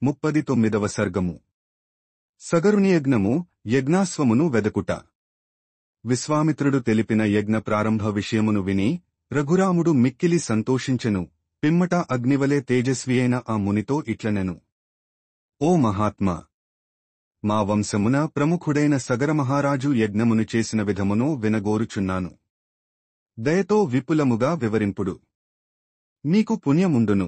39వ సర్గము. సగరుని యజ్ఞము, యజ్ఞాశ్వమును వెదకుట. విశ్వామిత్రుడు తెలిపిన యజ్ఞ ప్రారంభ విషయమును విని రఘురాముడు మిక్కిలి సంతోషించెను. పిమ్మట అగ్నివలే తేజస్వియైన ఆ మునితో ఇట్లనెను. ఓ మహాత్మా! మా వంశమున ప్రముఖుడైన సగరమహారాజు యజ్ఞమును చేసిన విధమును వినగోరుచున్నాను. దయతో విపులముగా వివరింపుడు. నీకు పుణ్యముండును.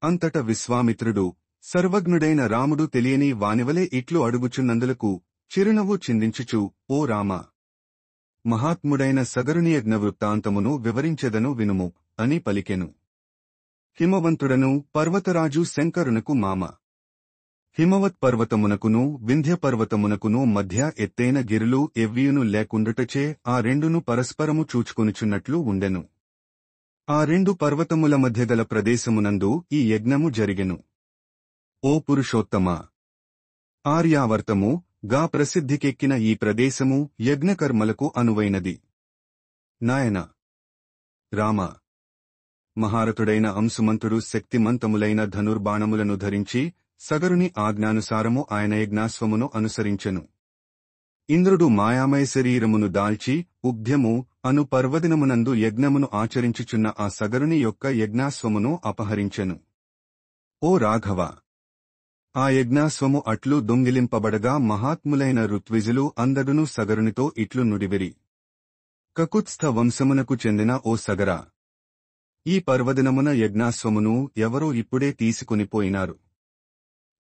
అంతట విశ్వామిత్రుడు, సర్వజ్ఞుడైన రాముడు తెలియని వానివలే ఇట్లు అడుగుచున్నందులకు చిరునవ్వు చిందించుచు, ఓ రామా! మహాత్ముడైన సగరుని యజ్ఞ వృత్తాంతమును వివరించెదను వినుము అని పలికెను. హిమవంతుడను పర్వతరాజు శంకరునకు మామ. హిమవత్ పర్వతమునకును వింధ్య పర్వతమునకును మధ్య ఎత్తైన గిరులు ఎవ్వియును లేకుండుటచే ఆ రెండును పరస్పరము చూచుకొనుచున్నట్లు ఉండెను. ఆ రెండు పర్వతముల మధ్య గల ప్రదేశమునందు ఈ యజ్ఞము జరిగెను. ఓ పురుషోత్తమా! ఆర్యావర్తము గా ప్రసిద్ధికెక్కిన ఈ ప్రదేశము యజ్ఞకర్మలకు అనువైనది. నాయన రామ! మహారథుడైన అంశుమంతుడు శక్తిమంతములైన ధనుర్బాణములను ధరించి సగరుని ఆజ్ఞానుసారము ఆయన యజ్ఞాశ్వమును అనుసరించెను. ఇంద్రుడు మాయామయ శరీరమును దాల్చి ఉగ్ధ్యము అను పర్వదినమునందు యజ్ఞమును ఆచరించుచున్న ఆ సగరుని యొక్క యజ్ఞాశ్వమును అపహరించెను. ఓ రాఘవ! ఆ యజ్ఞాశ్వము అట్లు దొంగిలింపబడగా మహాత్ములైన ఋత్విజులు అందరును సగరునితో ఇట్లు నుడివిరి. కకుత్స్థ వంశమునకు చెందిన ఓ సగరా! ఈ పర్వదినమున యజ్ఞాశ్వమును ఎవరో ఇప్పుడే తీసుకునిపోయినారు.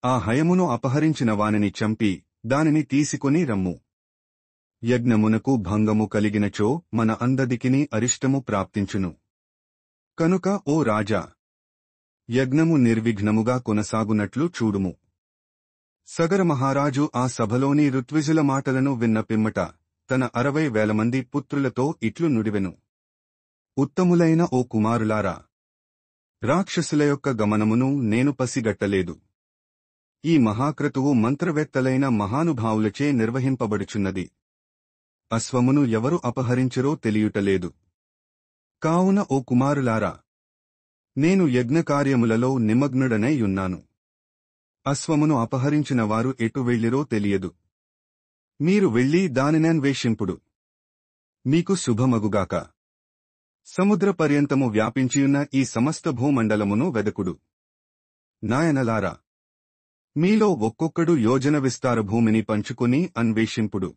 ఆ హయమును అపహరించిన వానిని చంపి దానిని తీసుకుని రమ్ము. యజ్ఞమునకు భంగము కలిగినచో మన అందదికిని అరిష్టము ప్రాప్తించును. కనుక ఓ రాజా! యజ్ఞము నిర్విఘ్నముగా కొనసాగునట్లు చూడుము. సగర మహారాజు ఆ సభలోని ఋత్విజుల మాటలను విన్న పిమ్మట తన 60,000 మంది పుత్రులతో ఇట్లు నుడివెను. ఉత్తములైన ఓ కుమారులారా! రాక్షసుల యొక్క గమనమును నేను పసిగట్టలేదు. ఈ మహాక్రతువు మంత్రవేత్తలైన మహానుభావులచే నిర్వహింపబడుచున్నది. అశ్వమును ఎవరు అపహరించరో తెలియుటలేదు. కావున ఓ కుమారులారా! నేను యజ్ఞకార్యములలో నిమగ్నుడనై యున్నాను. అశ్వమును అపహరించిన వారు ఎటు వెళ్ళిరో తెలియదు. మీరు వెళ్ళి దానినన్వేషింపుడు. మీకు శుభమగుగాక. సముద్ర పర్యంతము వ్యాపించియున్న ఈ సమస్త భూమండలమును వెదకుడు. నాయనలారా! మీలో ఒక్కొక్కడు యోజన విస్తార భూమిని పంచుకుని అన్వేషింపుడు.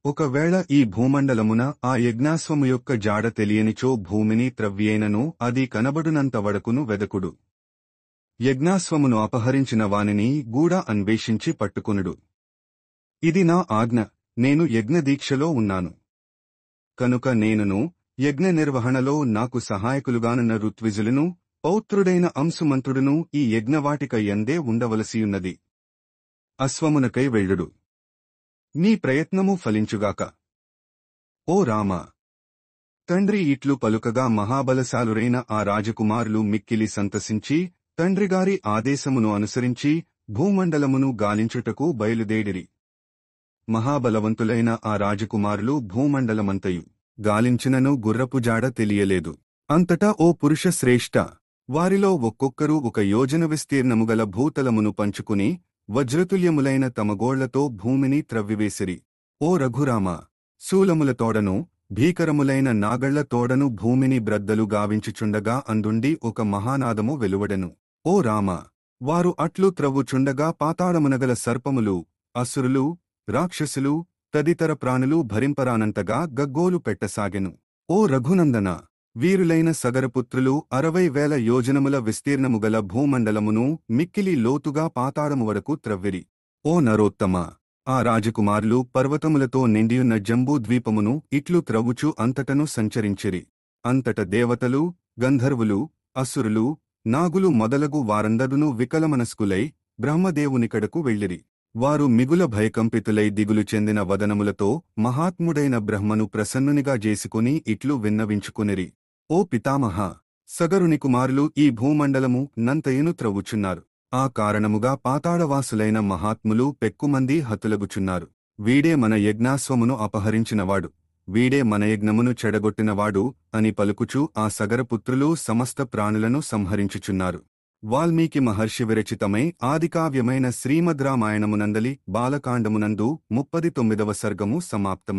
ఒకవేళ ఈ భూమండలమున ఆ యజ్ఞాశ్వము యొక్క జాడ తెలియనిచో భూమిని త్రవ్వియైనను అది కనబడునంత వడకును వెదకుడు. యజ్ఞాశ్వమును అపహరించిన వానిని గూడా అన్వేషించి పట్టుకునుడు. ఇది నా ఆజ్ఞ. నేను యజ్ఞదీక్షలో ఉన్నాను. కనుక నేనును యజ్ఞ నిర్వహణలో నాకు సహాయకులుగానున్న ఋత్విజులను పౌత్రుడైన అంశుమంతుడును ఈ యజ్ఞవాటిక యందే ఉండవలసియున్నది. అశ్వమునకై వెళ్ళుడు. నీ ప్రయత్నము ఫలించుగాక. ఓ రామా! తండ్రి ఇట్లు పలుకగా మహాబలశాలురైన ఆ రాజకుమారులు మిక్కిలి సంతసించి తండ్రిగారి ఆదేశమును అనుసరించి భూమండలమును గాలించుటకు బయలుదేడిరి. మహాబలవంతులైన ఆ రాజకుమారులు భూమండలమంతయు గాలించినను గుర్రపు జాడ తెలియలేదు. అంతటా ఓ పురుష శ్రేష్ఠ! వారిలో ఒక్కొక్కరు ఒక యోజన విస్తీర్ణముగల భూతలమును పంచుకుని వజ్రతుల్యములైన తమ గోళ్లతో భూమిని త్రవ్వివేసిరి. ఓ రఘురామా! శూలములతోడను భీకరములైన నాగళ్ల తోడను భూమిని బ్రద్దలు గావించుచుండగా అందుండి ఒక మహానాదము వెలువడెను. ఓ రామా! వారు అట్లు త్రవ్వుచుండగా పాతాళమునగల సర్పములు, అసురులు, రాక్షసులు తదితర ప్రాణులు భరింపరానంతగా గగ్గోలు పెట్టసాగెను. ఓ రఘునందన! వీరులైన సగరపుత్రులు 60,000 యోజనముల విస్తీర్ణముగల భూమండలమును మిక్కిలి లోతుగా పాతాళము వరకు త్రవ్విరి. ఓ నరోత్తమా! ఆ రాజకుమారులు పర్వతములతో నిండియున్న జంబూ ద్వీపమును ఇట్లు త్రవ్వుచు అంతటను సంచరించిరి. అంతట దేవతలు, గంధర్వులు, అసురులు, నాగులు మొదలగు వారందరును వికలమనస్కులై బ్రహ్మదేవునికడకు వెళ్ళిరి. వారు మిగుల భయకంపితులై దిగులు చెందిన వదనములతో మహాత్ముడైన బ్రహ్మను ప్రసన్నునిగా చేసుకుని ఇట్లు విన్నవించుకునిరి. ఓ పితామహ! సగరుని కుమారులు ఈ భూమండలము నంతయును త్రవ్వుచున్నారు. ఆ కారణముగా పాతాళవాసులైన మహాత్ములు పెక్కుమంది హతులగుచున్నారు. వీడే మన యజ్ఞాశ్వమును అపహరించినవాడు. వీడే మన యజ్ఞమును చెడగొట్టినవాడు అని పలుకుచూ ఆ సగరపుత్రులు సమస్త ప్రాణులను సంహరించుచున్నారు. వాల్మీకి మహర్షి విరచితమై ఆదికావ్యమైన శ్రీమద్ రామాయణమునందలి బాలకాండమునందు 39వ సర్గము సమాప్తమ.